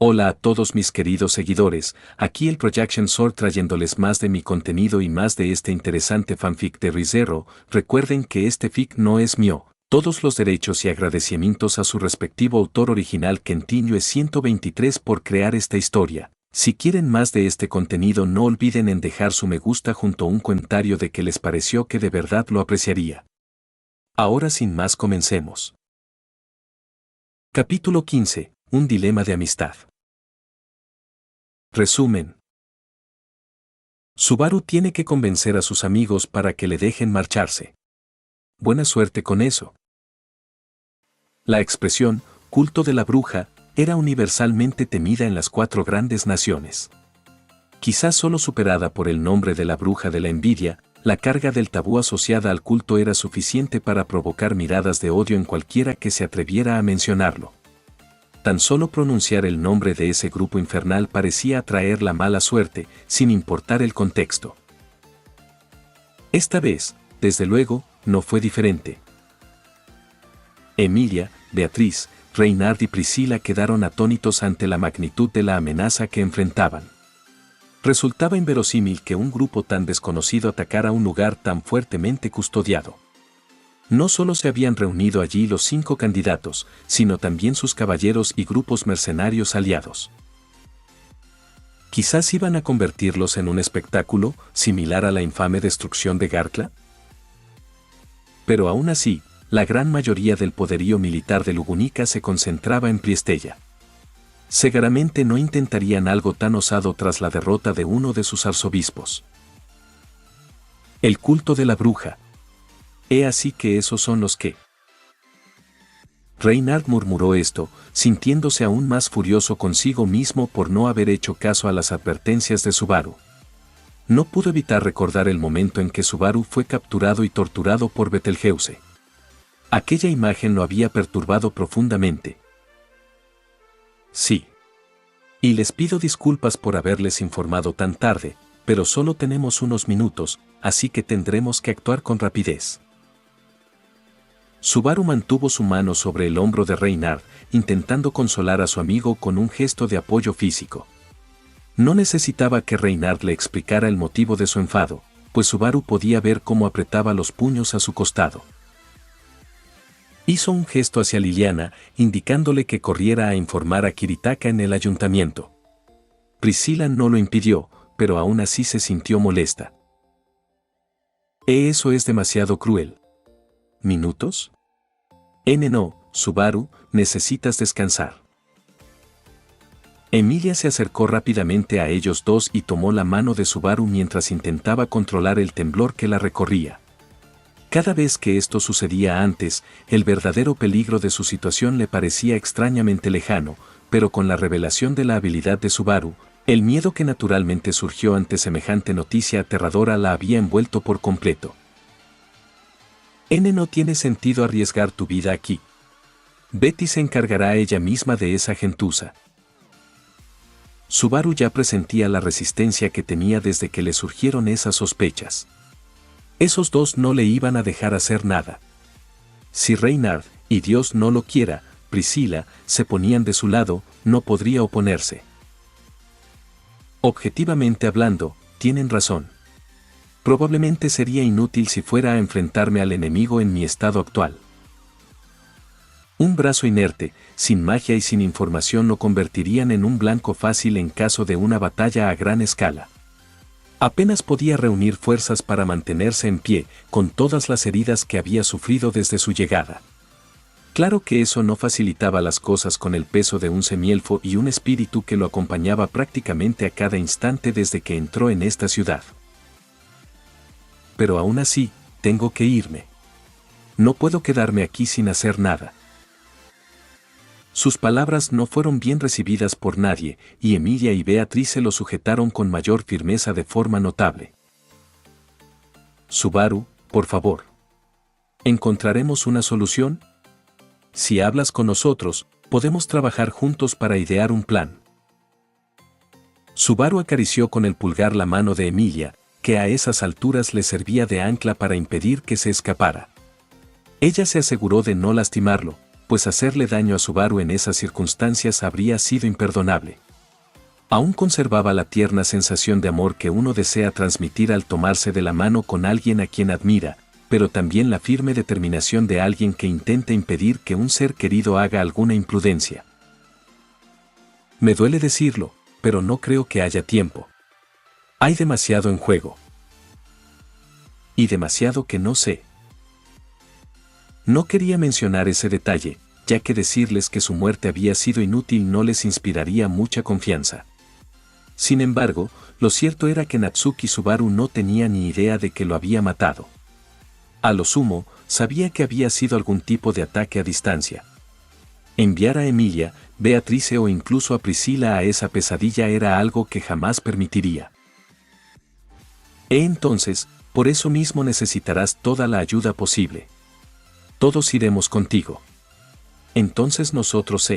Hola a todos mis queridos seguidores, aquí el Projection Sword trayéndoles más de mi contenido y más de este interesante fanfic de Re:Zero. Recuerden que este fic no es mío, todos los derechos y agradecimientos a su respectivo autor original Kentinho 123 por crear esta historia. Si quieren más de este contenido no olviden en dejar su me gusta junto a un comentario de qué les pareció, que de verdad lo apreciaría. Ahora sin más comencemos. Capítulo 15. Un dilema de amistad. Resumen. Subaru tiene que convencer a sus amigos para que le dejen marcharse. Buena suerte con eso. La expresión, culto de la bruja, era universalmente temida en las 4 grandes naciones. Quizás solo superada por el nombre de la bruja de la envidia, la carga del tabú asociada al culto era suficiente para provocar miradas de odio en cualquiera que se atreviera a mencionarlo. Tan solo pronunciar el nombre de ese grupo infernal parecía atraer la mala suerte, sin importar el contexto. Esta vez, desde luego, no fue diferente. Emilia, Beatriz, Reynard y Priscila quedaron atónitos ante la magnitud de la amenaza que enfrentaban. Resultaba inverosímil que un grupo tan desconocido atacara un lugar tan fuertemente custodiado. No solo se habían reunido allí los 5 candidatos, sino también sus caballeros y grupos mercenarios aliados. ¿Quizás iban a convertirlos en un espectáculo, similar a la infame destrucción de Garkla? Pero aún así, la gran mayoría del poderío militar de Lugunica se concentraba en Priestella. Seguramente no intentarían algo tan osado tras la derrota de uno de sus arzobispos. El culto de la bruja. He así que esos son los que... Reynard murmuró esto, sintiéndose aún más furioso consigo mismo por no haber hecho caso a las advertencias de Subaru. No pudo evitar recordar el momento en que Subaru fue capturado y torturado por Betelgeuse. Aquella imagen lo había perturbado profundamente. Sí. Y les pido disculpas por haberles informado tan tarde, pero solo tenemos unos minutos, así que tendremos que actuar con rapidez. Subaru mantuvo su mano sobre el hombro de Reynard, intentando consolar a su amigo con un gesto de apoyo físico. No necesitaba que Reynard le explicara el motivo de su enfado, pues Subaru podía ver cómo apretaba los puños a su costado. Hizo un gesto hacia Liliana, indicándole que corriera a informar a Kiritaka en el ayuntamiento. Priscila no lo impidió, pero aún así se sintió molesta. Eso es demasiado cruel. ¿Minutos? No, Subaru, necesitas descansar. Emilia se acercó rápidamente a ellos dos y tomó la mano de Subaru mientras intentaba controlar el temblor que la recorría. Cada vez que esto sucedía antes, el verdadero peligro de su situación le parecía extrañamente lejano, pero con la revelación de la habilidad de Subaru, el miedo que naturalmente surgió ante semejante noticia aterradora la había envuelto por completo. No tiene sentido arriesgar tu vida aquí. Betty se encargará ella misma de esa gentuza. Subaru ya presentía la resistencia que tenía desde que le surgieron esas sospechas. Esos dos no le iban a dejar hacer nada. Si Reynard, y Dios no lo quiera, Priscila, se ponían de su lado, no podría oponerse. Objetivamente hablando, tienen razón. Probablemente sería inútil si fuera a enfrentarme al enemigo en mi estado actual. Un brazo inerte, sin magia y sin información lo convertirían en un blanco fácil en caso de una batalla a gran escala. Apenas podía reunir fuerzas para mantenerse en pie, con todas las heridas que había sufrido desde su llegada. Claro que eso no facilitaba las cosas con el peso de un semielfo y un espíritu que lo acompañaba prácticamente a cada instante desde que entró en esta ciudad. Pero aún así, tengo que irme. No puedo quedarme aquí sin hacer nada. Sus palabras no fueron bien recibidas por nadie, y Emilia y Beatriz se lo sujetaron con mayor firmeza de forma notable. Subaru, por favor. ¿Encontraremos una solución? Si hablas con nosotros, podemos trabajar juntos para idear un plan. Subaru acarició con el pulgar la mano de Emilia, que a esas alturas le servía de ancla para impedir que se escapara. Ella se aseguró de no lastimarlo, pues hacerle daño a Subaru en esas circunstancias habría sido imperdonable. Aún conservaba la tierna sensación de amor que uno desea transmitir al tomarse de la mano con alguien a quien admira, pero también la firme determinación de alguien que intenta impedir que un ser querido haga alguna imprudencia. Me duele decirlo, pero no creo que haya tiempo. Hay demasiado en juego. Y demasiado que no sé. No quería mencionar ese detalle, ya que decirles que su muerte había sido inútil no les inspiraría mucha confianza. Sin embargo, lo cierto era que Natsuki Subaru no tenía ni idea de que lo había matado. A lo sumo, sabía que había sido algún tipo de ataque a distancia. Enviar a Emilia, Beatrice o incluso a Priscila a esa pesadilla era algo que jamás permitiría. Entonces, por eso mismo necesitarás toda la ayuda posible. Todos iremos contigo. Entonces nosotros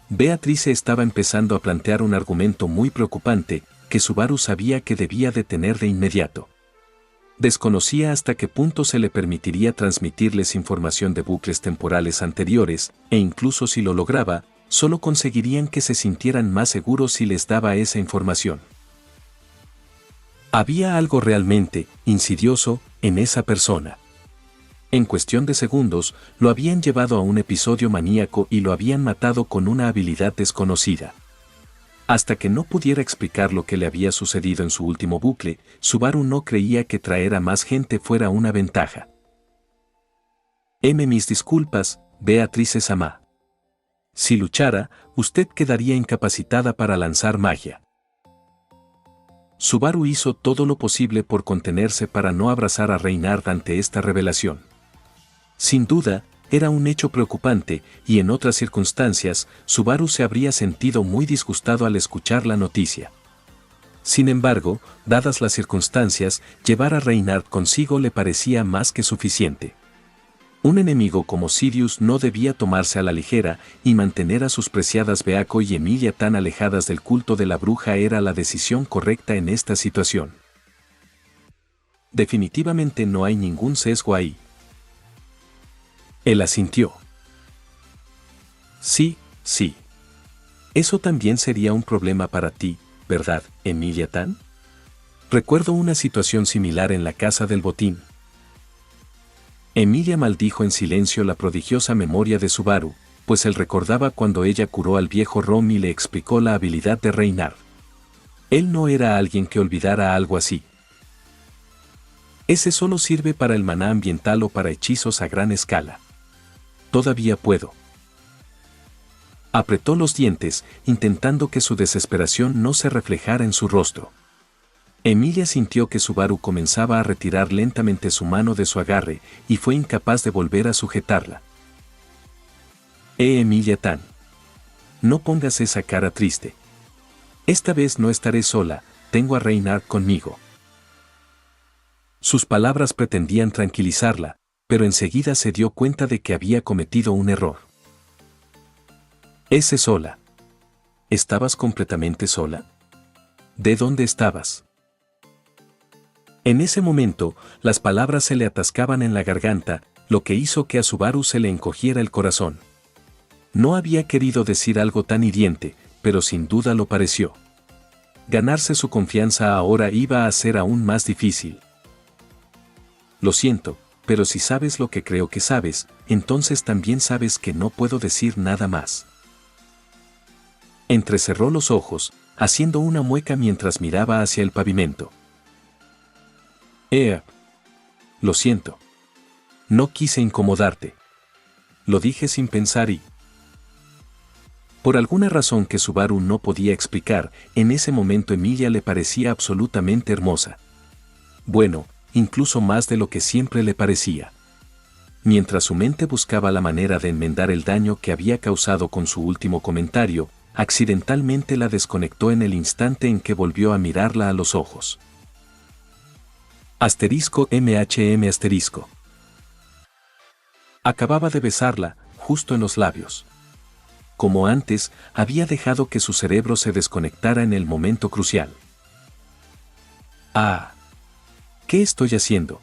Beatrice estaba empezando a plantear un argumento muy preocupante, que Subaru sabía que debía detener de inmediato. Desconocía hasta qué punto se le permitiría transmitirles información de bucles temporales anteriores, e incluso si lo lograba, solo conseguirían que se sintieran más seguros si les daba esa información. Había algo realmente insidioso en esa persona. En cuestión de segundos, lo habían llevado a un episodio maníaco y lo habían matado con una habilidad desconocida. Hasta que no pudiera explicar lo que le había sucedido en su último bucle, Subaru no creía que traer a más gente fuera una ventaja. Mis disculpas, Beatrice-sama. Si luchara, usted quedaría incapacitada para lanzar magia. Subaru hizo todo lo posible por contenerse para no abrazar a Reinhard ante esta revelación. Sin duda, era un hecho preocupante, y en otras circunstancias, Subaru se habría sentido muy disgustado al escuchar la noticia. Sin embargo, dadas las circunstancias, llevar a Reinhard consigo le parecía más que suficiente. Un enemigo como Sirius no debía tomarse a la ligera, y mantener a sus preciadas Beako y Emilia tan alejadas del culto de la bruja era la decisión correcta en esta situación. Definitivamente no hay ningún sesgo ahí. Él asintió. Sí. Eso también sería un problema para ti, ¿verdad, Emilia Tan? Recuerdo una situación similar en la casa del botín. Emilia maldijo en silencio la prodigiosa memoria de Subaru, pues él recordaba cuando ella curó al viejo Rom y le explicó la habilidad de Reinhard. Él no era alguien que olvidara algo así. Ese solo sirve para el maná ambiental o para hechizos a gran escala. Todavía puedo. Apretó los dientes, intentando que su desesperación no se reflejara en su rostro. Emilia sintió que Subaru comenzaba a retirar lentamente su mano de su agarre, y fue incapaz de volver a sujetarla. Emilia Tan. No pongas esa cara triste. Esta vez no estaré sola, tengo a Reinhard conmigo. Sus palabras pretendían tranquilizarla, pero enseguida se dio cuenta de que había cometido un error. Sola. ¿Estabas completamente sola? ¿De dónde estabas? En ese momento, las palabras se le atascaban en la garganta, lo que hizo que a Subaru se le encogiera el corazón. No había querido decir algo tan hiriente, pero sin duda lo pareció. Ganarse su confianza ahora iba a ser aún más difícil. Lo siento, pero si sabes lo que creo que sabes, entonces también sabes que no puedo decir nada más. Entrecerró los ojos, haciendo una mueca mientras miraba hacia el pavimento. Lo siento. No quise incomodarte. Lo dije sin pensar y... Por alguna razón que Subaru no podía explicar, en ese momento Emilia le parecía absolutamente hermosa. Bueno, incluso más de lo que siempre le parecía. Mientras su mente buscaba la manera de enmendar el daño que había causado con su último comentario, accidentalmente la desconectó en el instante en que volvió a mirarla a los ojos. *MHM*. Acababa de besarla, justo en los labios. Como antes, había dejado que su cerebro se desconectara en el momento crucial. ¿Qué estoy haciendo?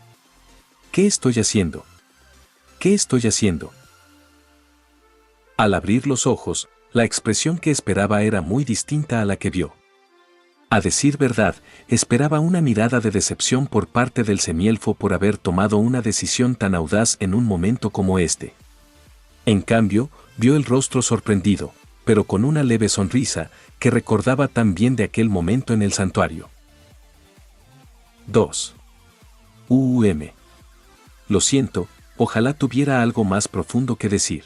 ¿Qué estoy haciendo? ¿Qué estoy haciendo? Al abrir los ojos, la expresión que esperaba era muy distinta a la que vio. A decir verdad, esperaba una mirada de decepción por parte del semielfo por haber tomado una decisión tan audaz en un momento como este. En cambio, vio el rostro sorprendido, pero con una leve sonrisa, que recordaba tan bien de aquel momento en el santuario. 2. Lo siento, ojalá tuviera algo más profundo que decir.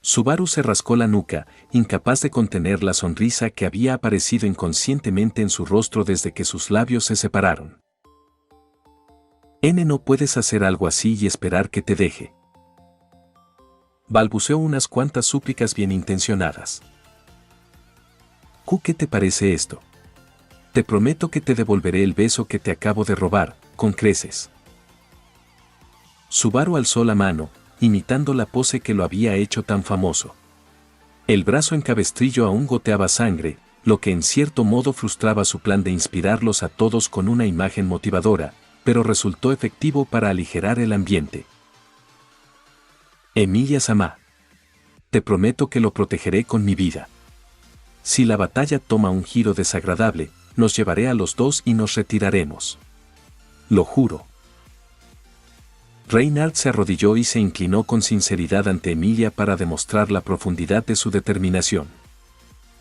Subaru se rascó la nuca, incapaz de contener la sonrisa que había aparecido inconscientemente en su rostro desde que sus labios se separaron. No puedes hacer algo así y esperar que te deje. Balbuceó unas cuantas súplicas bien intencionadas. ¿Qué te parece esto? Te prometo que te devolveré el beso que te acabo de robar, con creces. Subaru alzó la mano, imitando la pose que lo había hecho tan famoso. El brazo en cabestrillo aún goteaba sangre, lo que en cierto modo frustraba su plan de inspirarlos a todos con una imagen motivadora, pero resultó efectivo para aligerar el ambiente. Emilia-sama. Te prometo que lo protegeré con mi vida. Si la batalla toma un giro desagradable, nos llevaré a los dos y nos retiraremos. Lo juro. Reinhard se arrodilló y se inclinó con sinceridad ante Emilia para demostrar la profundidad de su determinación.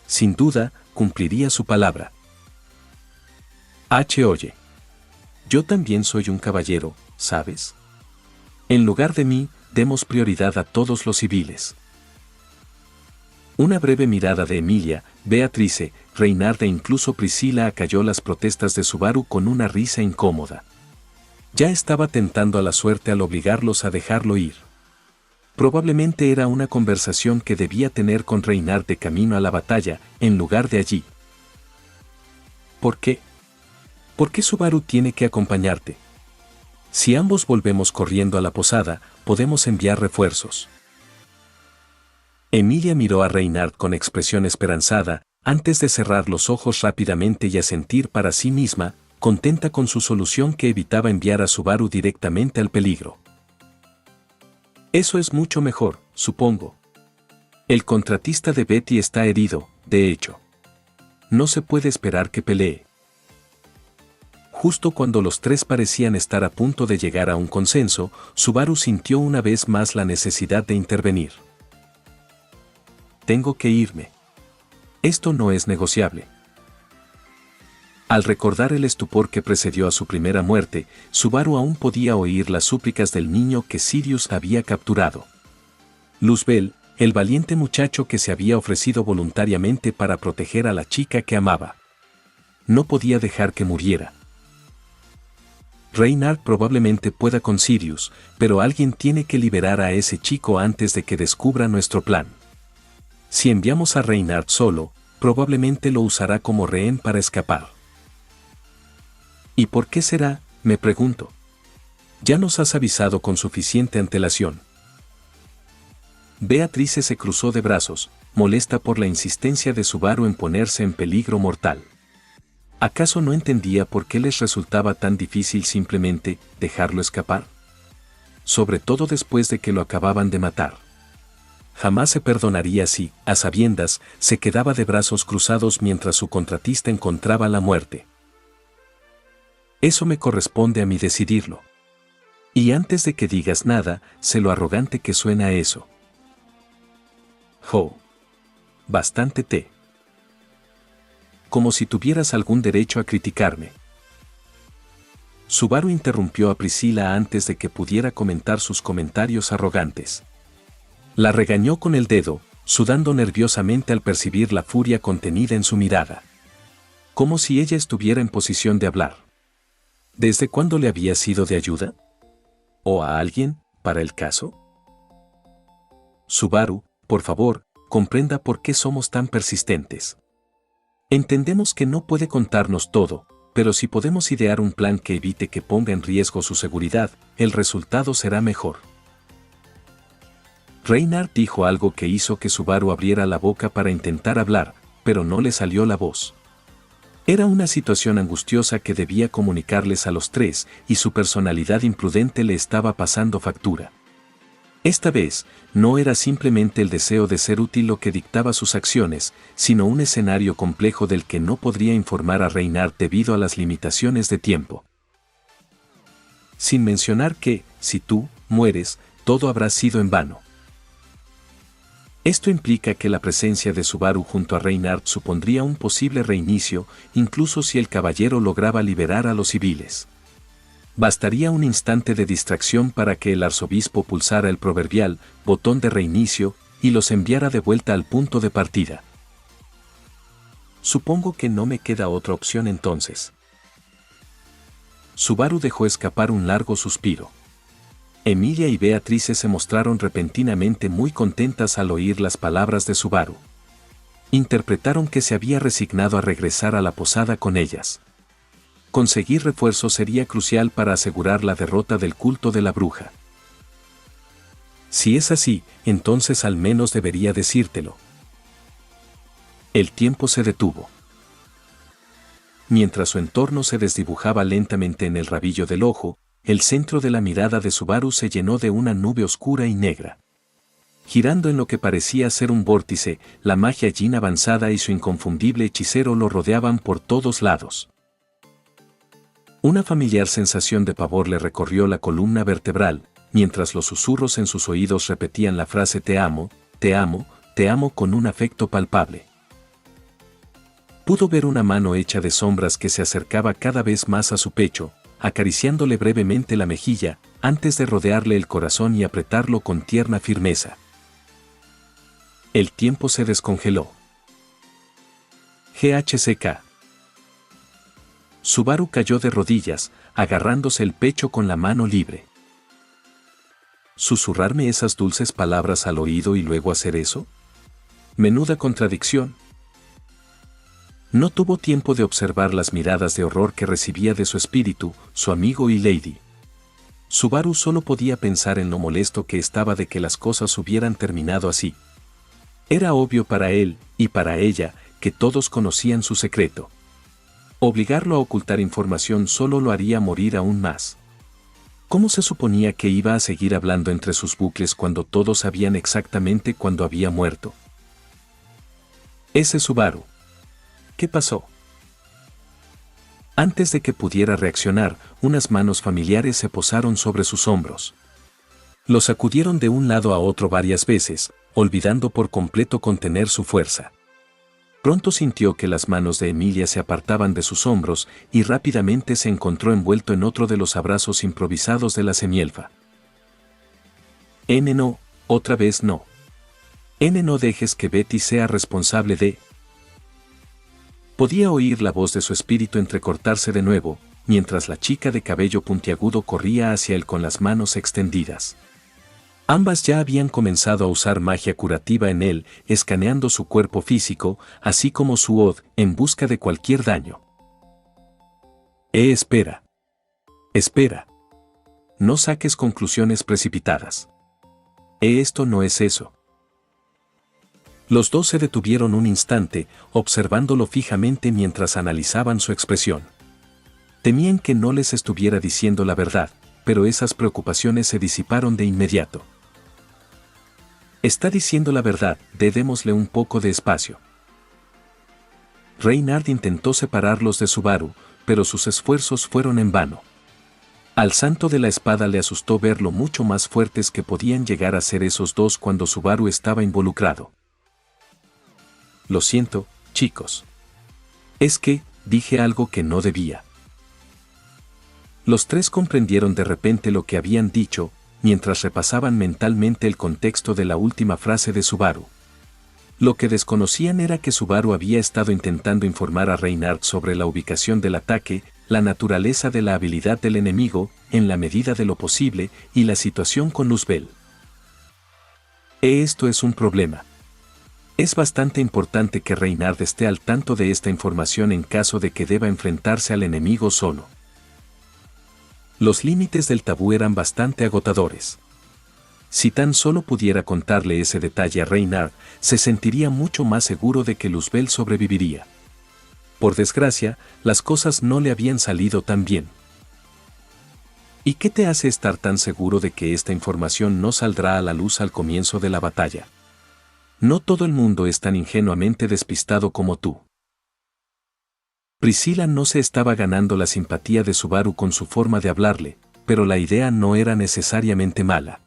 Sin duda, cumpliría su palabra. Oye. Yo también soy un caballero, ¿sabes? En lugar de mí, demos prioridad a todos los civiles. Una breve mirada de Emilia, Beatrice, Reinhard e incluso Priscila acalló las protestas de Subaru con una risa incómoda. Ya estaba tentando a la suerte al obligarlos a dejarlo ir. Probablemente era una conversación que debía tener con Reinhard de camino a la batalla, en lugar de allí. ¿Por qué? ¿Por qué Subaru tiene que acompañarte? Si ambos volvemos corriendo a la posada, podemos enviar refuerzos. Emilia miró a Reinhard con expresión esperanzada, antes de cerrar los ojos rápidamente y asentir para sí misma, contenta con su solución que evitaba enviar a Subaru directamente al peligro. Eso es mucho mejor, supongo. El contratista de Betty está herido, de hecho. No se puede esperar que pelee. Justo cuando los tres parecían estar a punto de llegar a un consenso, Subaru sintió una vez más la necesidad de intervenir. Tengo que irme. Esto no es negociable. Al recordar el estupor que precedió a su primera muerte, Subaru aún podía oír las súplicas del niño que Sirius había capturado. Luzbel, el valiente muchacho que se había ofrecido voluntariamente para proteger a la chica que amaba. No podía dejar que muriera. Reinhard probablemente pueda con Sirius, pero alguien tiene que liberar a ese chico antes de que descubra nuestro plan. Si enviamos a Reinhard solo, probablemente lo usará como rehén para escapar. ¿Y por qué será?, me pregunto. Ya nos has avisado con suficiente antelación. Beatrice se cruzó de brazos, molesta por la insistencia de Subaru en ponerse en peligro mortal. ¿Acaso no entendía por qué les resultaba tan difícil simplemente dejarlo escapar? Sobre todo después de que lo acababan de matar. Jamás se perdonaría si, a sabiendas, se quedaba de brazos cruzados mientras su contratista encontraba la muerte. Eso me corresponde a mí decidirlo. Y antes de que digas nada, sé lo arrogante que suena eso. Bastante té. Como si tuvieras algún derecho a criticarme. Subaru interrumpió a Priscila antes de que pudiera comentar sus comentarios arrogantes. La regañó con el dedo, sudando nerviosamente al percibir la furia contenida en su mirada. Como si ella estuviera en posición de hablar. ¿Desde cuándo le había sido de ayuda? ¿O a alguien, para el caso? Subaru, por favor, comprenda por qué somos tan persistentes. Entendemos que no puede contarnos todo, pero si podemos idear un plan que evite que ponga en riesgo su seguridad, el resultado será mejor. Reinhard dijo algo que hizo que Subaru abriera la boca para intentar hablar, pero no le salió la voz. Era una situación angustiosa que debía comunicarles a los tres, y su personalidad imprudente le estaba pasando factura. Esta vez, no era simplemente el deseo de ser útil lo que dictaba sus acciones, sino un escenario complejo del que no podría informar a Reynard debido a las limitaciones de tiempo. Sin mencionar que, si tú mueres, todo habrá sido en vano. Esto implica que la presencia de Subaru junto a Reynard supondría un posible reinicio, incluso si el caballero lograba liberar a los civiles. Bastaría un instante de distracción para que el arzobispo pulsara el proverbial botón de reinicio y los enviara de vuelta al punto de partida. Supongo que no me queda otra opción entonces. Subaru dejó escapar un largo suspiro. Emilia y Beatrice se mostraron repentinamente muy contentas al oír las palabras de Subaru. Interpretaron que se había resignado a regresar a la posada con ellas. Conseguir refuerzos sería crucial para asegurar la derrota del culto de la bruja. Si es así, entonces al menos debería decírtelo. El tiempo se detuvo. Mientras su entorno se desdibujaba lentamente en el rabillo del ojo, el centro de la mirada de Subaru se llenó de una nube oscura y negra. Girando en lo que parecía ser un vórtice, la magia Jin avanzada y su inconfundible hechicero lo rodeaban por todos lados. Una familiar sensación de pavor le recorrió la columna vertebral, mientras los susurros en sus oídos repetían la frase te amo, te amo, te amo con un afecto palpable. Pudo ver una mano hecha de sombras que se acercaba cada vez más a su pecho, acariciándole brevemente la mejilla, antes de rodearle el corazón y apretarlo con tierna firmeza. El tiempo se descongeló. GHCK. Subaru cayó de rodillas, agarrándose el pecho con la mano libre. ¿Susurrarme esas dulces palabras al oído y luego hacer eso? Menuda contradicción. No tuvo tiempo de observar las miradas de horror que recibía de su espíritu, su amigo y Lady. Subaru solo podía pensar en lo molesto que estaba de que las cosas hubieran terminado así. Era obvio para él, y para ella, que todos conocían su secreto. Obligarlo a ocultar información solo lo haría morir aún más. ¿Cómo se suponía que iba a seguir hablando entre sus bucles cuando todos sabían exactamente cuándo había muerto? Ese Subaru. ¿Qué pasó? Antes de que pudiera reaccionar, unas manos familiares se posaron sobre sus hombros. Lo sacudieron de un lado a otro varias veces, olvidando por completo contener su fuerza. Pronto sintió que las manos de Emilia se apartaban de sus hombros y rápidamente se encontró envuelto en otro de los abrazos improvisados de la semielfa. No, otra vez no. No dejes que Betty sea responsable de... Podía oír la voz de su espíritu entrecortarse de nuevo, mientras la chica de cabello puntiagudo corría hacia él con las manos extendidas. Ambas ya habían comenzado a usar magia curativa en él, escaneando su cuerpo físico, así como su od, en busca de cualquier daño. Espera. Espera. No saques conclusiones precipitadas. Esto no es eso. Los dos se detuvieron un instante, observándolo fijamente mientras analizaban su expresión. Temían que no les estuviera diciendo la verdad, pero esas preocupaciones se disiparon de inmediato. Está diciendo la verdad, démosle un poco de espacio. Reynard intentó separarlos de Subaru, pero sus esfuerzos fueron en vano. Al santo de la espada le asustó ver lo mucho más fuertes que podían llegar a ser esos dos cuando Subaru estaba involucrado. Lo siento, chicos. Es que, dije algo que no debía. Los tres comprendieron de repente lo que habían dicho, mientras repasaban mentalmente el contexto de la última frase de Subaru. Lo que desconocían era que Subaru había estado intentando informar a Reynard sobre la ubicación del ataque, la naturaleza de la habilidad del enemigo, en la medida de lo posible, y la situación con Luzbel. Esto es un problema. Es bastante importante que Reynard esté al tanto de esta información en caso de que deba enfrentarse al enemigo solo. Los límites del tabú eran bastante agotadores. Si tan solo pudiera contarle ese detalle a Reynard, se sentiría mucho más seguro de que Luzbel sobreviviría. Por desgracia, las cosas no le habían salido tan bien. ¿Y qué te hace estar tan seguro de que esta información no saldrá a la luz al comienzo de la batalla? No todo el mundo es tan ingenuamente despistado como tú. Priscila no se estaba ganando la simpatía de Subaru con su forma de hablarle, pero la idea no era necesariamente mala.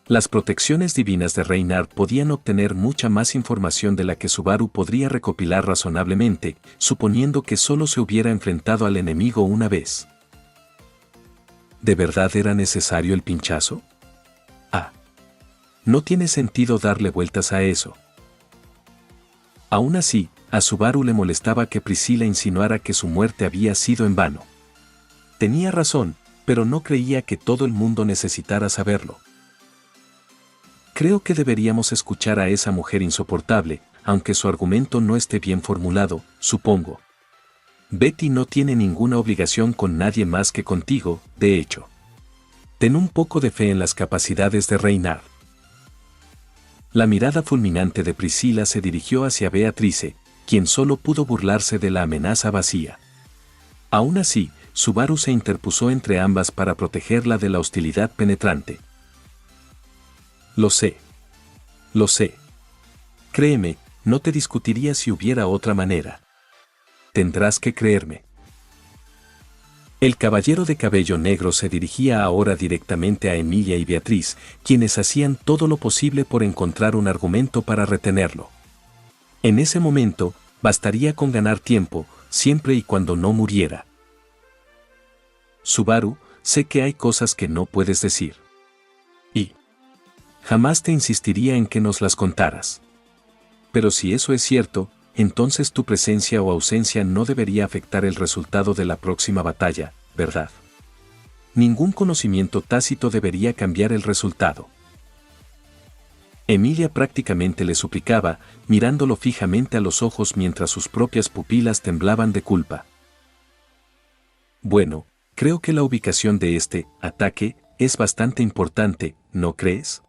Las protecciones divinas de Reynard podían obtener mucha más información de la que Subaru podría recopilar razonablemente, suponiendo que solo se hubiera enfrentado al enemigo una vez. ¿De verdad era necesario el pinchazo? Ah. No tiene sentido darle vueltas a eso. Aún así, a Subaru le molestaba que Priscila insinuara que su muerte había sido en vano. Tenía razón, pero no creía que todo el mundo necesitara saberlo. Creo que deberíamos escuchar a esa mujer insoportable, aunque su argumento no esté bien formulado, supongo. Betty no tiene ninguna obligación con nadie más que contigo, de hecho. Ten un poco de fe en las capacidades de Reynard. La mirada fulminante de Priscila se dirigió hacia Beatrice, quien solo pudo burlarse de la amenaza vacía. Aún así, Subaru se interpuso entre ambas para protegerla de la hostilidad penetrante. Lo sé. Lo sé. Créeme, no te discutiría si hubiera otra manera. Tendrás que creerme. El caballero de cabello negro se dirigía ahora directamente a Emilia y Beatriz, quienes hacían todo lo posible por encontrar un argumento para retenerlo. En ese momento, bastaría con ganar tiempo, siempre y cuando no muriera. Subaru, sé que hay cosas que no puedes decir. Y jamás te insistiría en que nos las contaras. Pero si eso es cierto, entonces tu presencia o ausencia no debería afectar el resultado de la próxima batalla, ¿verdad? Ningún conocimiento tácito debería cambiar el resultado. Emilia prácticamente le suplicaba, mirándolo fijamente a los ojos mientras sus propias pupilas temblaban de culpa. Bueno, creo que la ubicación de este ataque es bastante importante, ¿no crees?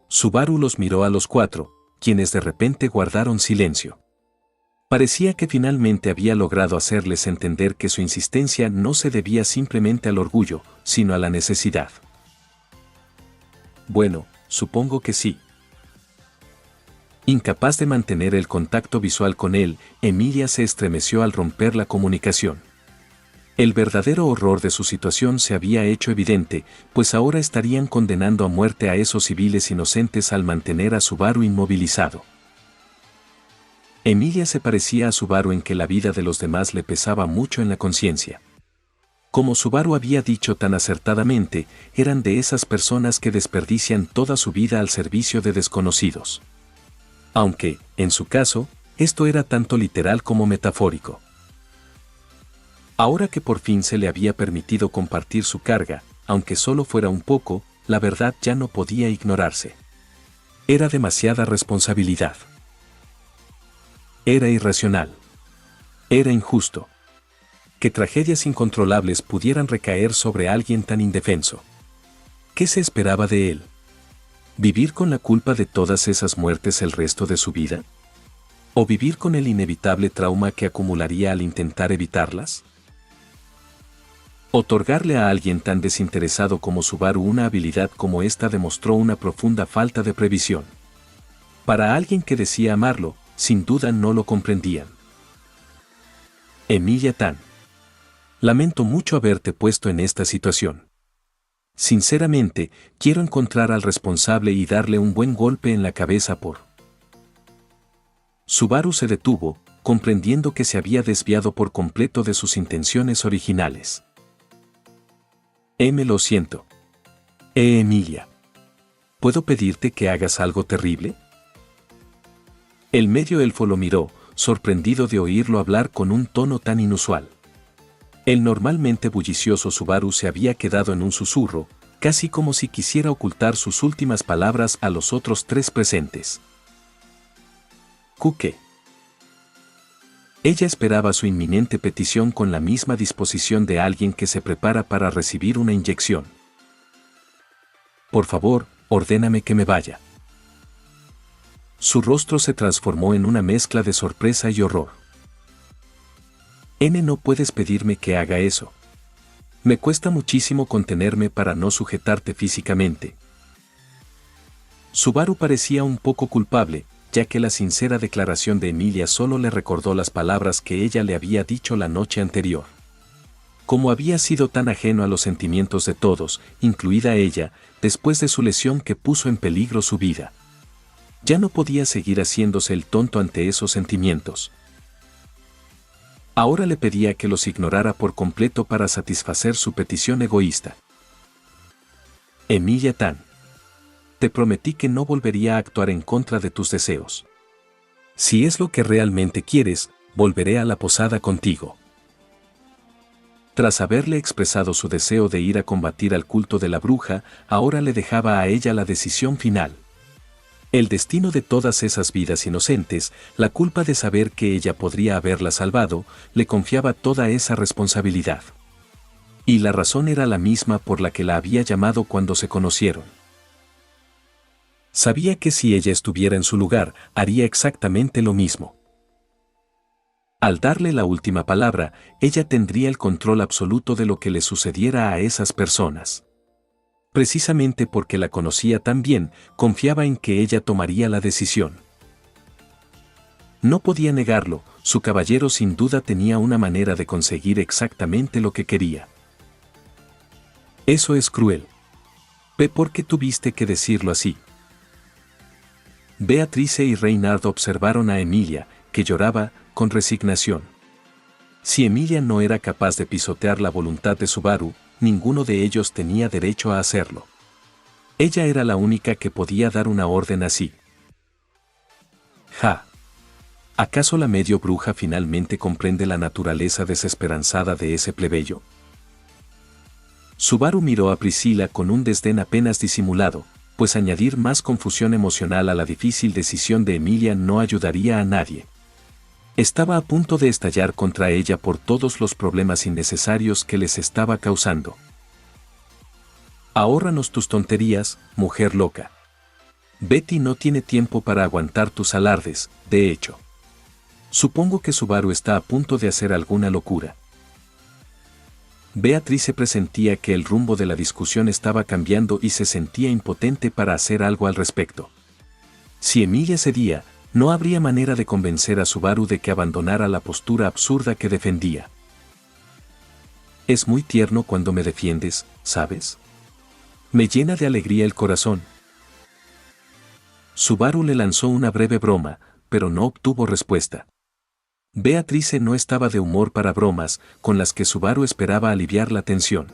Subaru los miró a los cuatro, quienes de repente guardaron silencio. Parecía que finalmente había logrado hacerles entender que su insistencia no se debía simplemente al orgullo, sino a la necesidad. Bueno, supongo que sí. Incapaz de mantener el contacto visual con él, Emilia se estremeció al romper la comunicación. El verdadero horror de su situación se había hecho evidente, pues ahora estarían condenando a muerte a esos civiles inocentes al mantener a Subaru inmovilizado. Emilia se parecía a Subaru en que la vida de los demás le pesaba mucho en la conciencia. Como Subaru había dicho tan acertadamente, eran de esas personas que desperdician toda su vida al servicio de desconocidos. Aunque, en su caso, esto era tanto literal como metafórico. Ahora que por fin se le había permitido compartir su carga, aunque solo fuera un poco, la verdad ya no podía ignorarse. Era demasiada responsabilidad. Era irracional. Era injusto. Que tragedias incontrolables pudieran recaer sobre alguien tan indefenso. ¿Qué se esperaba de él? ¿Vivir con la culpa de todas esas muertes el resto de su vida? ¿O vivir con el inevitable trauma que acumularía al intentar evitarlas? Otorgarle a alguien tan desinteresado como Subaru una habilidad como esta demostró una profunda falta de previsión. Para alguien que decía amarlo, sin duda no lo comprendían. Emilia Tan. Lamento mucho haberte puesto en esta situación. Sinceramente, quiero encontrar al responsable y darle un buen golpe en la cabeza por... Subaru se detuvo, comprendiendo que se había desviado por completo de sus intenciones originales. Lo siento. Emilia. ¿Puedo pedirte que hagas algo terrible? El medio elfo lo miró, sorprendido de oírlo hablar con un tono tan inusual. El normalmente bullicioso Subaru se había quedado en un susurro, casi como si quisiera ocultar sus últimas palabras a los otros tres presentes. ¿Qué? Ella esperaba su inminente petición con la misma disposición de alguien que se prepara para recibir una inyección. Por favor, ordéname que me vaya. Su rostro se transformó en una mezcla de sorpresa y horror. No puedes pedirme que haga eso. Me cuesta muchísimo contenerme para no sujetarte físicamente. Subaru parecía un poco culpable, ya que la sincera declaración de Emilia solo le recordó las palabras que ella le había dicho la noche anterior. Como había sido tan ajeno a los sentimientos de todos, incluida ella, después de su lesión que puso en peligro su vida. Ya no podía seguir haciéndose el tonto ante esos sentimientos. Ahora le pedía que los ignorara por completo para satisfacer su petición egoísta. Emilia Tan. Te prometí que no volvería a actuar en contra de tus deseos. Si es lo que realmente quieres, volveré a la posada contigo. Tras haberle expresado su deseo de ir a combatir al culto de la bruja, ahora le dejaba a ella la decisión final. El destino de todas esas vidas inocentes, la culpa de saber que ella podría haberla salvado, le confiaba toda esa responsabilidad. Y la razón era la misma por la que la había llamado cuando se conocieron. Sabía que si ella estuviera en su lugar, haría exactamente lo mismo. Al darle la última palabra, ella tendría el control absoluto de lo que le sucediera a esas personas. Precisamente porque la conocía tan bien, confiaba en que ella tomaría la decisión. No podía negarlo, su caballero sin duda tenía una manera de conseguir exactamente lo que quería. Eso es cruel. ¿Por qué tuviste que decirlo así? Beatrice y Reynard observaron a Emilia, que lloraba, con resignación. Si Emilia no era capaz de pisotear la voluntad de Subaru, ninguno de ellos tenía derecho a hacerlo. Ella era la única que podía dar una orden así. Ja. ¿Acaso la medio bruja finalmente comprende la naturaleza desesperanzada de ese plebeyo? Subaru miró a Priscila con un desdén apenas disimulado, pues añadir más confusión emocional a la difícil decisión de Emilia no ayudaría a nadie. Estaba a punto de estallar contra ella por todos los problemas innecesarios que les estaba causando. Ahórranos tus tonterías, mujer loca. Betty no tiene tiempo para aguantar tus alardes, de hecho. Supongo que Subaru está a punto de hacer alguna locura. Beatrice presentía que el rumbo de la discusión estaba cambiando y se sentía impotente para hacer algo al respecto. Si Emilia cedía, no habría manera de convencer a Subaru de que abandonara la postura absurda que defendía. Es muy tierno cuando me defiendes, ¿sabes? Me llena de alegría el corazón. Subaru le lanzó una breve broma, pero no obtuvo respuesta. Beatrice no estaba de humor para bromas, con las que Subaru esperaba aliviar la tensión.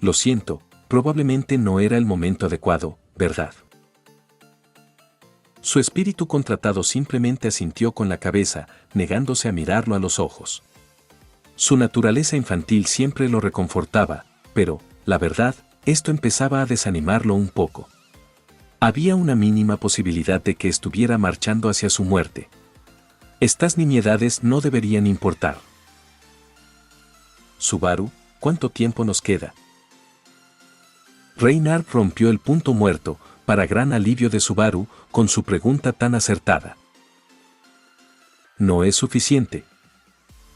Lo siento, probablemente no era el momento adecuado, ¿verdad? Su espíritu contratado simplemente asintió con la cabeza, negándose a mirarlo a los ojos. Su naturaleza infantil siempre lo reconfortaba, pero, la verdad, esto empezaba a desanimarlo un poco. Había una mínima posibilidad de que estuviera marchando hacia su muerte. Estas nimiedades no deberían importar. Subaru, ¿cuánto tiempo nos queda? Reynard rompió el punto muerto, para gran alivio de Subaru, con su pregunta tan acertada. No es suficiente.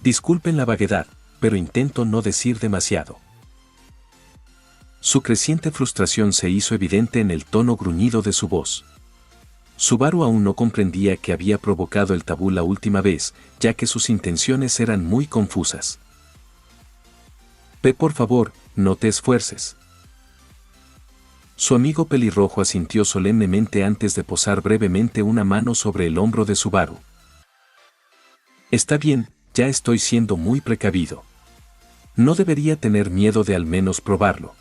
Disculpen la vaguedad, pero intento no decir demasiado. Su creciente frustración se hizo evidente en el tono gruñido de su voz. Subaru aún no comprendía que había provocado el tabú la última vez, ya que sus intenciones eran muy confusas. Por favor, no te esfuerces. Su amigo pelirrojo asintió solemnemente antes de posar brevemente una mano sobre el hombro de Subaru. Está bien, ya estoy siendo muy precavido. No debería tener miedo de al menos probarlo.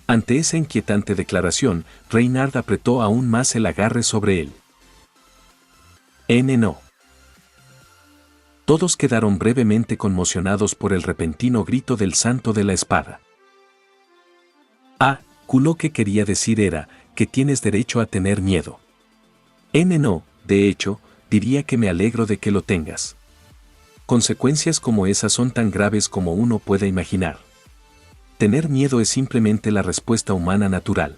Ante esa inquietante declaración, Reynard apretó aún más el agarre sobre él. No. Todos quedaron brevemente conmocionados por el repentino grito del santo de la espada. Lo que quería decir era, que tienes derecho a tener miedo. No, de hecho, diría que me alegro de que lo tengas. Consecuencias como esas son tan graves como uno puede imaginar. Tener miedo es simplemente la respuesta humana natural.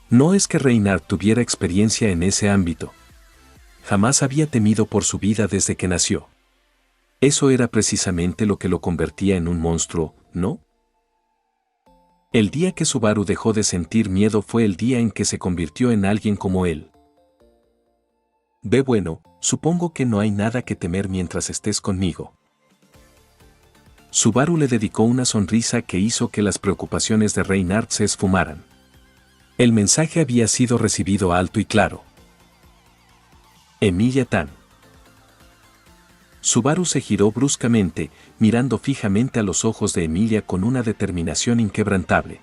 No es que Reynard tuviera experiencia en ese ámbito. Jamás había temido por su vida desde que nació. Eso era precisamente lo que lo convertía en un monstruo, ¿no? El día que Subaru dejó de sentir miedo fue el día en que se convirtió en alguien como él. Bueno, supongo que no hay nada que temer mientras estés conmigo. Subaru le dedicó una sonrisa que hizo que las preocupaciones de Reynard se esfumaran. El mensaje había sido recibido alto y claro. Emilia Tan. Subaru se giró bruscamente, mirando fijamente a los ojos de Emilia con una determinación inquebrantable.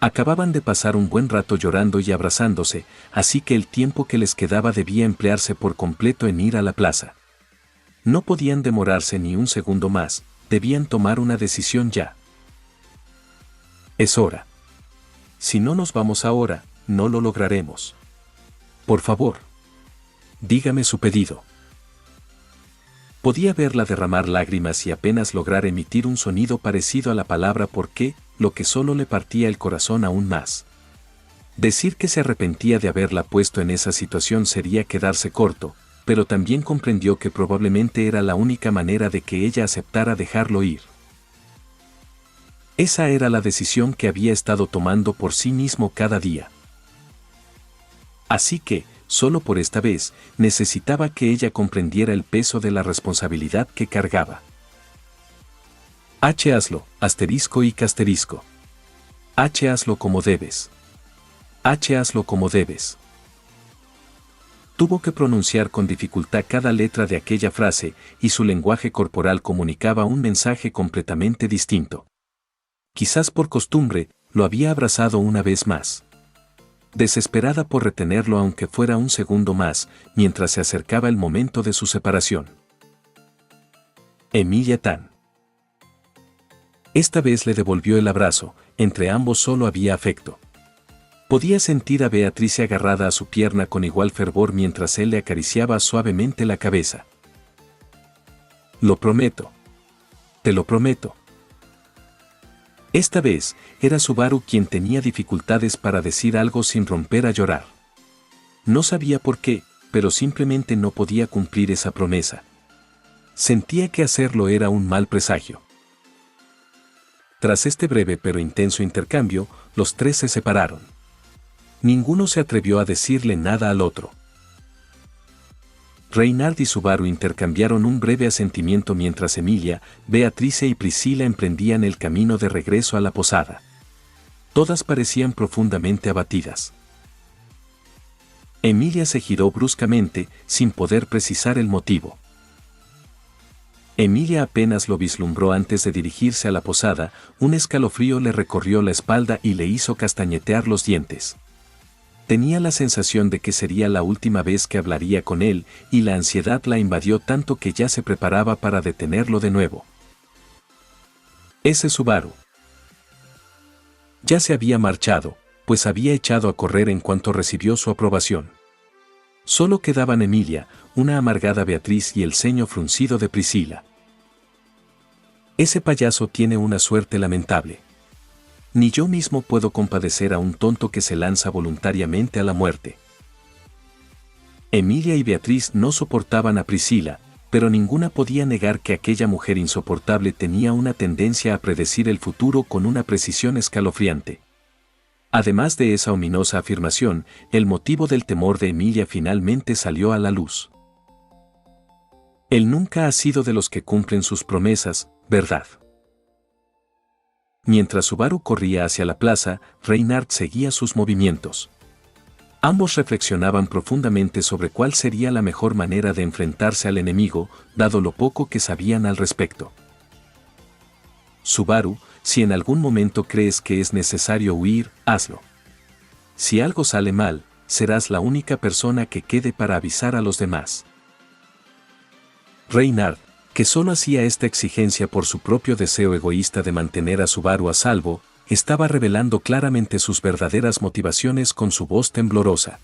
Acababan de pasar un buen rato llorando y abrazándose, así que el tiempo que les quedaba debía emplearse por completo en ir a la plaza. No podían demorarse ni un segundo más, debían tomar una decisión ya. Es hora. Si no nos vamos ahora, no lo lograremos. Por favor, dígame su pedido. Podía verla derramar lágrimas y apenas lograr emitir un sonido parecido a la palabra ¿por qué?, lo que solo le partía el corazón aún más. Decir que se arrepentía de haberla puesto en esa situación sería quedarse corto, pero también comprendió que probablemente era la única manera de que ella aceptara dejarlo ir. Esa era la decisión que había estado tomando por sí mismo cada día. Así que, solo por esta vez, necesitaba que ella comprendiera el peso de la responsabilidad que cargaba. Hazlo, asterisco y casterisco. Hazlo como debes. Hazlo como debes. Tuvo que pronunciar con dificultad cada letra de aquella frase, y su lenguaje corporal comunicaba un mensaje completamente distinto. Quizás por costumbre, lo había abrazado una vez más. Desesperada por retenerlo aunque fuera un segundo más, mientras se acercaba el momento de su separación. Emilia Tan. Esta vez le devolvió el abrazo, entre ambos solo había afecto. Podía sentir a Beatrice agarrada a su pierna con igual fervor mientras él le acariciaba suavemente la cabeza. Lo prometo. Te lo prometo. Esta vez, era Subaru quien tenía dificultades para decir algo sin romper a llorar. No sabía por qué, pero simplemente no podía cumplir esa promesa. Sentía que hacerlo era un mal presagio. Tras este breve pero intenso intercambio, los tres se separaron. Ninguno se atrevió a decirle nada al otro. Reynard y Subaru intercambiaron un breve asentimiento mientras Emilia, Beatrice y Priscila emprendían el camino de regreso a la posada. Todas parecían profundamente abatidas. Emilia se giró bruscamente, sin poder precisar el motivo. Emilia apenas lo vislumbró antes de dirigirse a la posada, un escalofrío le recorrió la espalda y le hizo castañetear los dientes. Tenía la sensación de que sería la última vez que hablaría con él, y la ansiedad la invadió tanto que ya se preparaba para detenerlo de nuevo. Ese Subaru. Ya se había marchado, pues había echado a correr en cuanto recibió su aprobación. Solo quedaban Emilia, una amargada Beatriz y el ceño fruncido de Priscila. Ese payaso tiene una suerte lamentable. Ni yo mismo puedo compadecer a un tonto que se lanza voluntariamente a la muerte. Emilia y Beatriz no soportaban a Priscila, pero ninguna podía negar que aquella mujer insoportable tenía una tendencia a predecir el futuro con una precisión escalofriante. Además de esa ominosa afirmación, el motivo del temor de Emilia finalmente salió a la luz. Él nunca ha sido de los que cumplen sus promesas, ¿verdad? Mientras Subaru corría hacia la plaza, Reynard seguía sus movimientos. Ambos reflexionaban profundamente sobre cuál sería la mejor manera de enfrentarse al enemigo, dado lo poco que sabían al respecto. Subaru, si en algún momento crees que es necesario huir, hazlo. Si algo sale mal, serás la única persona que quede para avisar a los demás. Reynard, que solo hacía esta exigencia por su propio deseo egoísta de mantener a Subaru a salvo, estaba revelando claramente sus verdaderas motivaciones con su voz temblorosa.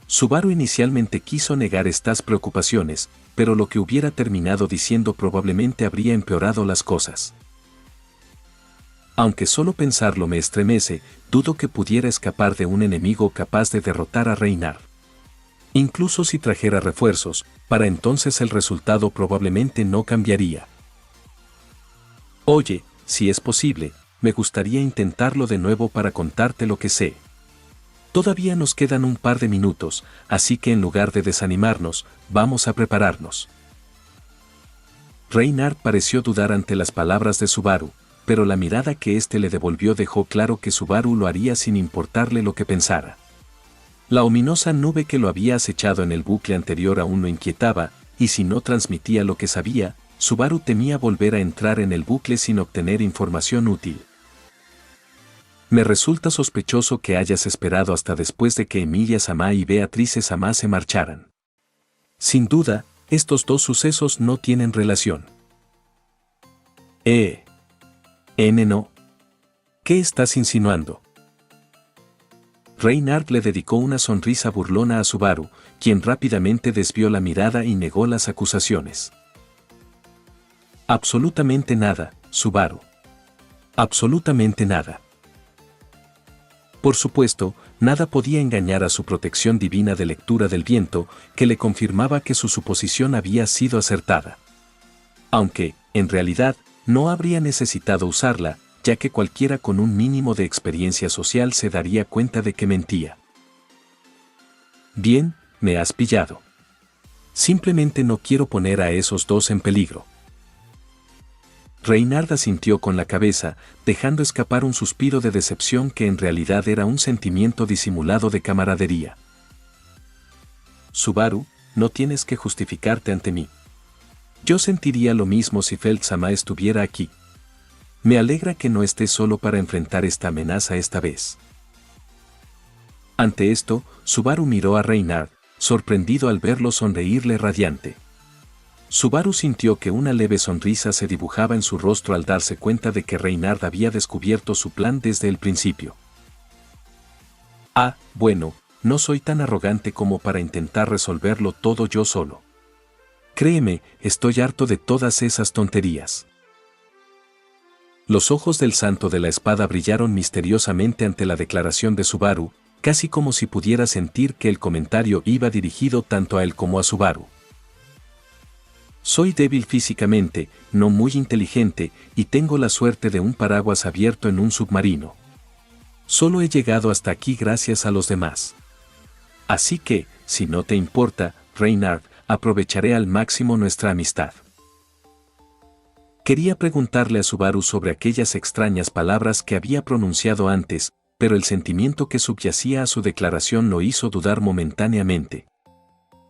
Subaru inicialmente quiso negar estas preocupaciones, pero lo que hubiera terminado diciendo probablemente habría empeorado las cosas. Aunque solo pensarlo me estremece, dudo que pudiera escapar de un enemigo capaz de derrotar a Reynard. Incluso si trajera refuerzos, para entonces el resultado probablemente no cambiaría. Oye, si es posible, me gustaría intentarlo de nuevo para contarte lo que sé. Todavía nos quedan un par de minutos, así que en lugar de desanimarnos, vamos a prepararnos. Reynard pareció dudar ante las palabras de Subaru, pero la mirada que éste le devolvió dejó claro que Subaru lo haría sin importarle lo que pensara. La ominosa nube que lo había acechado en el bucle anterior aún lo inquietaba, y si no transmitía lo que sabía, Subaru temía volver a entrar en el bucle sin obtener información útil. Me resulta sospechoso que hayas esperado hasta después de que Emilia-sama y Beatrice-sama se marcharan. Sin duda, estos dos sucesos no tienen relación. No. ¿Qué estás insinuando? Reynard le dedicó una sonrisa burlona a Subaru, quien rápidamente desvió la mirada y negó las acusaciones. Absolutamente nada, Subaru. Absolutamente nada. Por supuesto, nada podía engañar a su protección divina de lectura del viento, que le confirmaba que su suposición había sido acertada. Aunque, en realidad, no habría necesitado usarla, ya que cualquiera con un mínimo de experiencia social se daría cuenta de que mentía. Bien, me has pillado. Simplemente no quiero poner a esos dos en peligro. Reynard asintió con la cabeza, dejando escapar un suspiro de decepción que en realidad era un sentimiento disimulado de camaradería. Subaru, no tienes que justificarte ante mí. Yo sentiría lo mismo si Feld-sama estuviera aquí. Me alegra que no estés solo para enfrentar esta amenaza esta vez. Ante esto, Subaru miró a Reynard, sorprendido al verlo sonreírle radiante. Subaru sintió que una leve sonrisa se dibujaba en su rostro al darse cuenta de que Reynard había descubierto su plan desde el principio. Bueno, no soy tan arrogante como para intentar resolverlo todo yo solo. Créeme, estoy harto de todas esas tonterías. Los ojos del santo de la espada brillaron misteriosamente ante la declaración de Subaru, casi como si pudiera sentir que el comentario iba dirigido tanto a él como a Subaru. Soy débil físicamente, no muy inteligente, y tengo la suerte de un paraguas abierto en un submarino. Solo he llegado hasta aquí gracias a los demás. Así que, si no te importa, Reynard, aprovecharé al máximo nuestra amistad. Quería preguntarle a Subaru sobre aquellas extrañas palabras que había pronunciado antes, pero el sentimiento que subyacía a su declaración lo hizo dudar momentáneamente.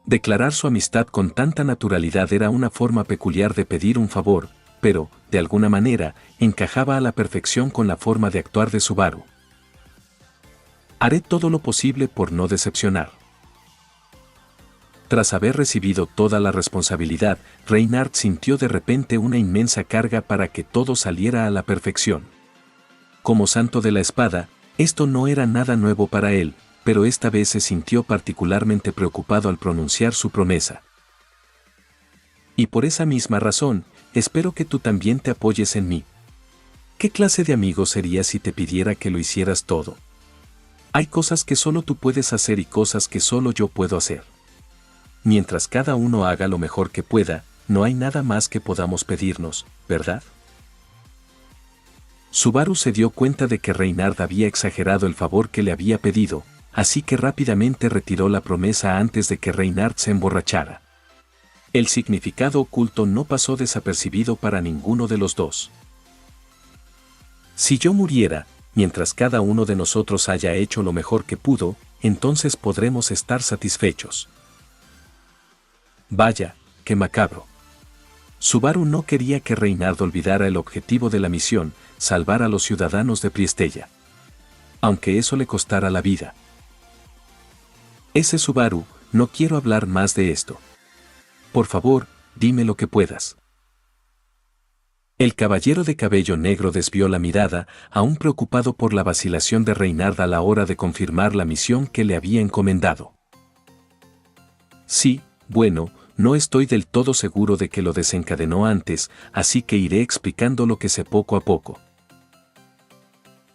Declarar su amistad con tanta naturalidad era una forma peculiar de pedir un favor, pero, de alguna manera, encajaba a la perfección con la forma de actuar de Subaru. Haré todo lo posible por no decepcionar. Tras haber recibido toda la responsabilidad, Reynard sintió de repente una inmensa carga para que todo saliera a la perfección. Como santo de la espada, esto no era nada nuevo para él, pero esta vez se sintió particularmente preocupado al pronunciar su promesa. Y por esa misma razón, espero que tú también te apoyes en mí. ¿Qué clase de amigo serías si te pidiera que lo hicieras todo? Hay cosas que solo tú puedes hacer y cosas que solo yo puedo hacer. Mientras cada uno haga lo mejor que pueda, no hay nada más que podamos pedirnos, ¿verdad? Subaru se dio cuenta de que Reynard había exagerado el favor que le había pedido, así que rápidamente retiró la promesa antes de que Reynard se emborrachara. El significado oculto no pasó desapercibido para ninguno de los dos. Si yo muriera, mientras cada uno de nosotros haya hecho lo mejor que pudo, entonces podremos estar satisfechos. Vaya, qué macabro. Subaru no quería que Reynard olvidara el objetivo de la misión, salvar a los ciudadanos de Priestella. Aunque eso le costara la vida. Subaru, no quiero hablar más de esto. Por favor, dime lo que puedas. El caballero de cabello negro desvió la mirada, aún preocupado por la vacilación de Reynard a la hora de confirmar la misión que le había encomendado. Sí, bueno, no estoy del todo seguro de que lo desencadenó antes, así que iré explicando lo que sé poco a poco.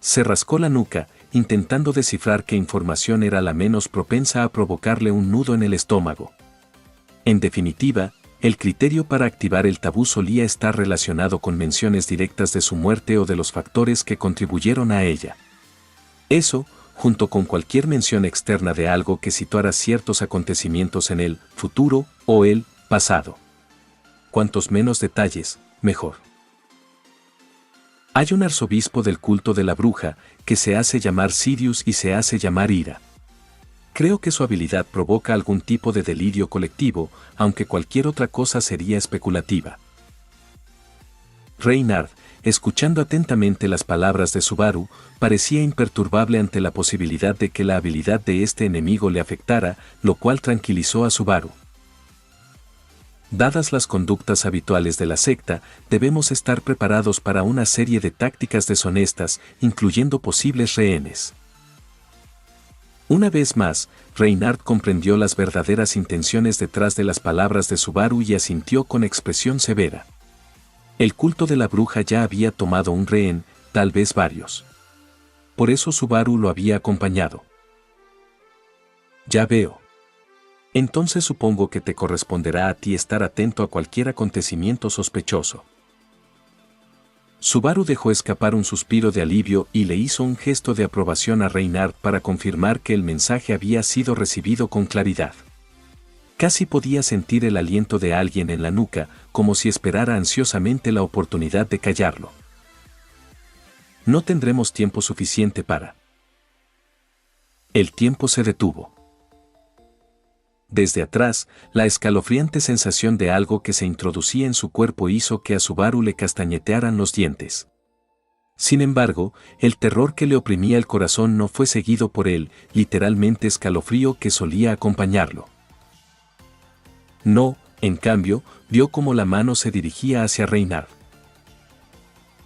Se rascó la nuca, intentando descifrar qué información era la menos propensa a provocarle un nudo en el estómago. En definitiva, el criterio para activar el tabú solía estar relacionado con menciones directas de su muerte o de los factores que contribuyeron a ella. Eso, junto con cualquier mención externa de algo que situara ciertos acontecimientos en el futuro o el pasado. Cuantos menos detalles, mejor. Hay un arzobispo del culto de la bruja, que se hace llamar Sirius y se hace llamar Ira. Creo que su habilidad provoca algún tipo de delirio colectivo, aunque cualquier otra cosa sería especulativa. Reynard, escuchando atentamente las palabras de Subaru, parecía imperturbable ante la posibilidad de que la habilidad de este enemigo le afectara, lo cual tranquilizó a Subaru. Dadas las conductas habituales de la secta, debemos estar preparados para una serie de tácticas deshonestas, incluyendo posibles rehenes. Una vez más, Reynard comprendió las verdaderas intenciones detrás de las palabras de Subaru y asintió con expresión severa. El culto de la bruja ya había tomado un rehén, tal vez varios. Por eso Subaru lo había acompañado. Ya veo. Entonces supongo que te corresponderá a ti estar atento a cualquier acontecimiento sospechoso. Subaru dejó escapar un suspiro de alivio y le hizo un gesto de aprobación a Reynard para confirmar que el mensaje había sido recibido con claridad. Casi podía sentir el aliento de alguien en la nuca, como si esperara ansiosamente la oportunidad de callarlo. No tendremos tiempo suficiente para... El tiempo se detuvo. Desde atrás, la escalofriante sensación de algo que se introducía en su cuerpo hizo que a Subaru le castañetearan los dientes. Sin embargo, el terror que le oprimía el corazón no fue seguido por el, literalmente escalofrío que solía acompañarlo. No, en cambio, vio cómo la mano se dirigía hacia Reynard.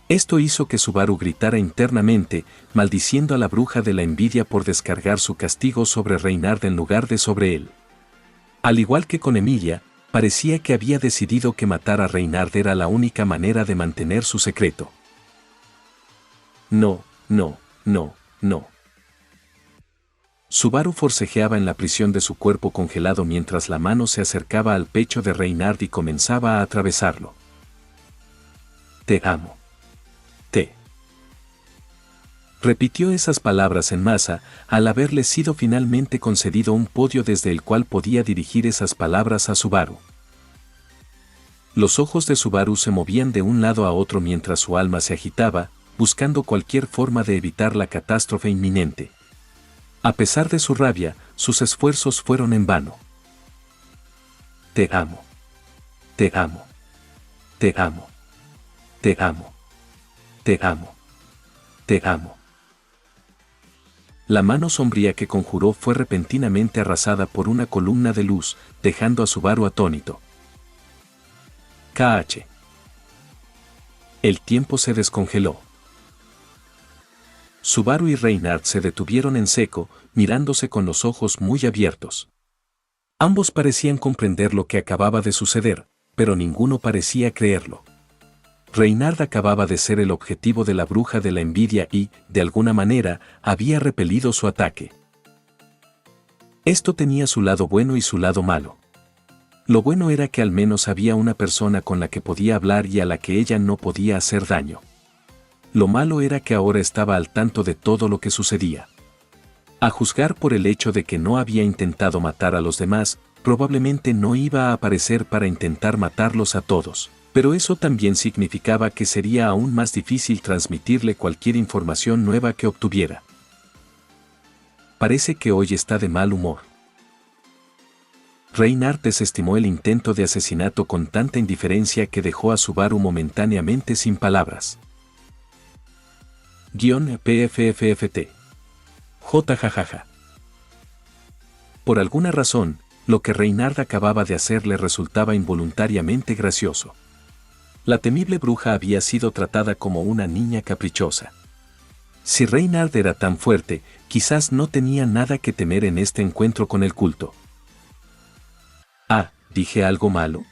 Esto hizo que Subaru gritara internamente, maldiciendo a la bruja de la envidia por descargar su castigo sobre Reynard en lugar de sobre él. Al igual que con Emilia, parecía que había decidido que matar a Reynard era la única manera de mantener su secreto. No, no, no, no. Subaru forcejeaba en la prisión de su cuerpo congelado mientras la mano se acercaba al pecho de Reynard y comenzaba a atravesarlo. Te amo. Te. Repitió esas palabras en masa, al haberle sido finalmente concedido un podio desde el cual podía dirigir esas palabras a Subaru. Los ojos de Subaru se movían de un lado a otro mientras su alma se agitaba, buscando cualquier forma de evitar la catástrofe inminente. A pesar de su rabia, sus esfuerzos fueron en vano. Te amo. Te amo. Te amo. Te amo. Te amo. Te amo. La mano sombría que conjuró fue repentinamente arrasada por una columna de luz, dejando a Subaru atónito. KH. El tiempo se descongeló. Subaru y Reynard se detuvieron en seco, mirándose con los ojos muy abiertos. Ambos parecían comprender lo que acababa de suceder, pero ninguno parecía creerlo. Reynard acababa de ser el objetivo de la bruja de la envidia y, de alguna manera, había repelido su ataque. Esto tenía su lado bueno y su lado malo. Lo bueno era que al menos había una persona con la que podía hablar y a la que ella no podía hacer daño. Lo malo era que ahora estaba al tanto de todo lo que sucedía. A juzgar por el hecho de que no había intentado matar a los demás, probablemente no iba a aparecer para intentar matarlos a todos. Pero eso también significaba que sería aún más difícil transmitirle cualquier información nueva que obtuviera. Parece que hoy está de mal humor. Reynard desestimó el intento de asesinato con tanta indiferencia que dejó a Subaru momentáneamente sin palabras. PFFFT. JJJ. Por alguna razón, lo que Reynard acababa de hacer le resultaba involuntariamente gracioso. La temible bruja había sido tratada como una niña caprichosa. Si Reynard era tan fuerte, quizás no tenía nada que temer en este encuentro con el culto. ¿Dije algo malo?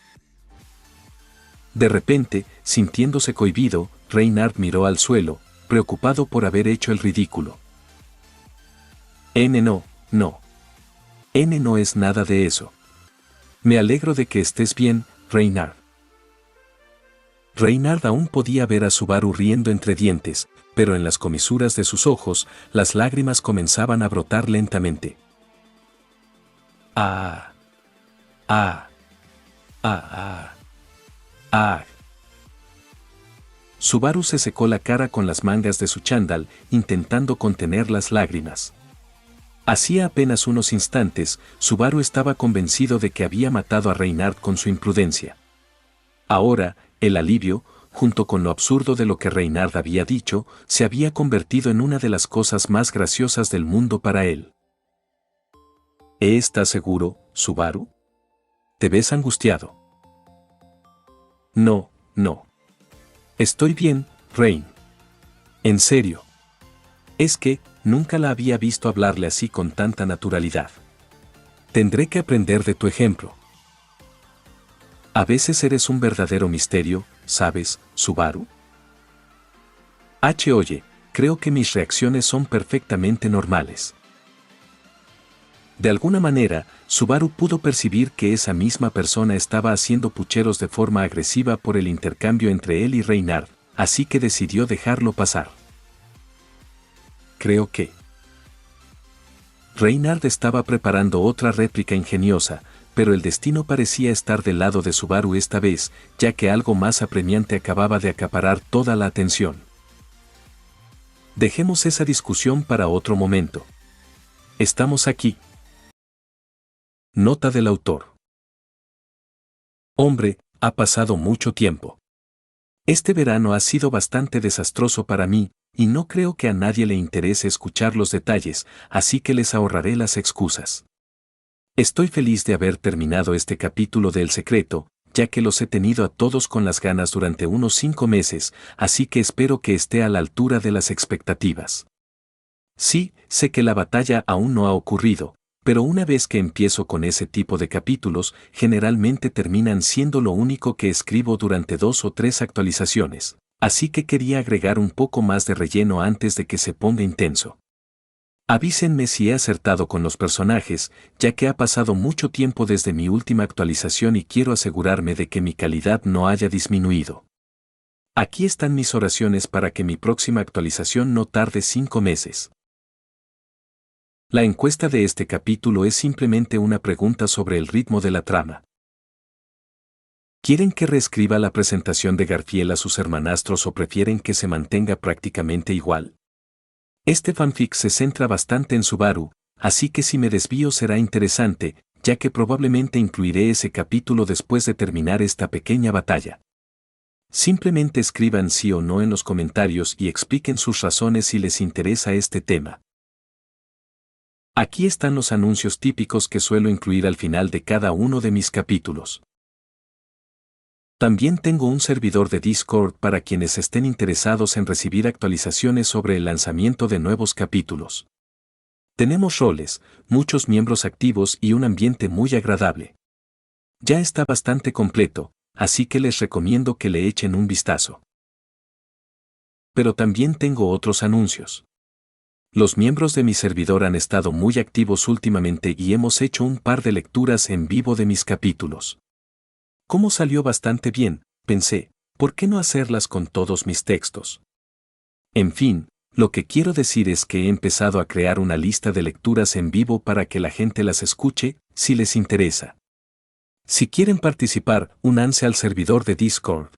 De repente, sintiéndose cohibido, Reynard miró al suelo, preocupado por haber hecho el ridículo. No, no. No es nada de eso. Me alegro de que estés bien, Reynard. Reynard aún podía ver a Subaru riendo entre dientes, pero en las comisuras de sus ojos, las lágrimas comenzaban a brotar lentamente. Ah. Ah. Ah. Ah. Ah. Subaru se secó la cara con las mangas de su chándal, intentando contener las lágrimas. Hacía apenas unos instantes, Subaru estaba convencido de que había matado a Reynard con su imprudencia. Ahora, el alivio, junto con lo absurdo de lo que Reynard había dicho, se había convertido en una de las cosas más graciosas del mundo para él. ¿Estás seguro, Subaru? ¿Te ves angustiado? No, no. Estoy bien, Rein. En serio. Es que, nunca la había visto hablarle así con tanta naturalidad. Tendré que aprender de tu ejemplo. A veces eres un verdadero misterio, ¿sabes, Subaru? Oye, creo que mis reacciones son perfectamente normales. De alguna manera, Subaru pudo percibir que esa misma persona estaba haciendo pucheros de forma agresiva por el intercambio entre él y Reynard, así que decidió dejarlo pasar. Creo que Reynard estaba preparando otra réplica ingeniosa, pero el destino parecía estar del lado de Subaru esta vez, ya que algo más apremiante acababa de acaparar toda la atención. Dejemos esa discusión para otro momento. Estamos aquí. Nota del autor. Hombre, ha pasado mucho tiempo. Este verano ha sido bastante desastroso para mí, y no creo que a nadie le interese escuchar los detalles, así que les ahorraré las excusas. Estoy feliz de haber terminado este capítulo de El Secreto, ya que los he tenido a todos con las ganas durante unos 5 meses, así que espero que esté a la altura de las expectativas. Sí, sé que la batalla aún no ha ocurrido, pero una vez que empiezo con ese tipo de capítulos, generalmente terminan siendo lo único que escribo durante 2 o 3 actualizaciones, así que quería agregar un poco más de relleno antes de que se ponga intenso. Avísenme si he acertado con los personajes, ya que ha pasado mucho tiempo desde mi última actualización y quiero asegurarme de que mi calidad no haya disminuido. Aquí están mis oraciones para que mi próxima actualización no tarde 5 meses. La encuesta de este capítulo es simplemente una pregunta sobre el ritmo de la trama. ¿Quieren que reescriba la presentación de Garfield a sus hermanastros o prefieren que se mantenga prácticamente igual? Este fanfic se centra bastante en Subaru, así que si me desvío será interesante, ya que probablemente incluiré ese capítulo después de terminar esta pequeña batalla. Simplemente escriban sí o no en los comentarios y expliquen sus razones si les interesa este tema. Aquí están los anuncios típicos que suelo incluir al final de cada uno de mis capítulos. También tengo un servidor de Discord para quienes estén interesados en recibir actualizaciones sobre el lanzamiento de nuevos capítulos. Tenemos roles, muchos miembros activos y un ambiente muy agradable. Ya está bastante completo, así que les recomiendo que le echen un vistazo. Pero también tengo otros anuncios. Los miembros de mi servidor han estado muy activos últimamente y hemos hecho un par de lecturas en vivo de mis capítulos. Como salió bastante bien, pensé, ¿por qué no hacerlas con todos mis textos? En fin, lo que quiero decir es que he empezado a crear una lista de lecturas en vivo para que la gente las escuche, si les interesa. Si quieren participar, únanse al servidor de Discord.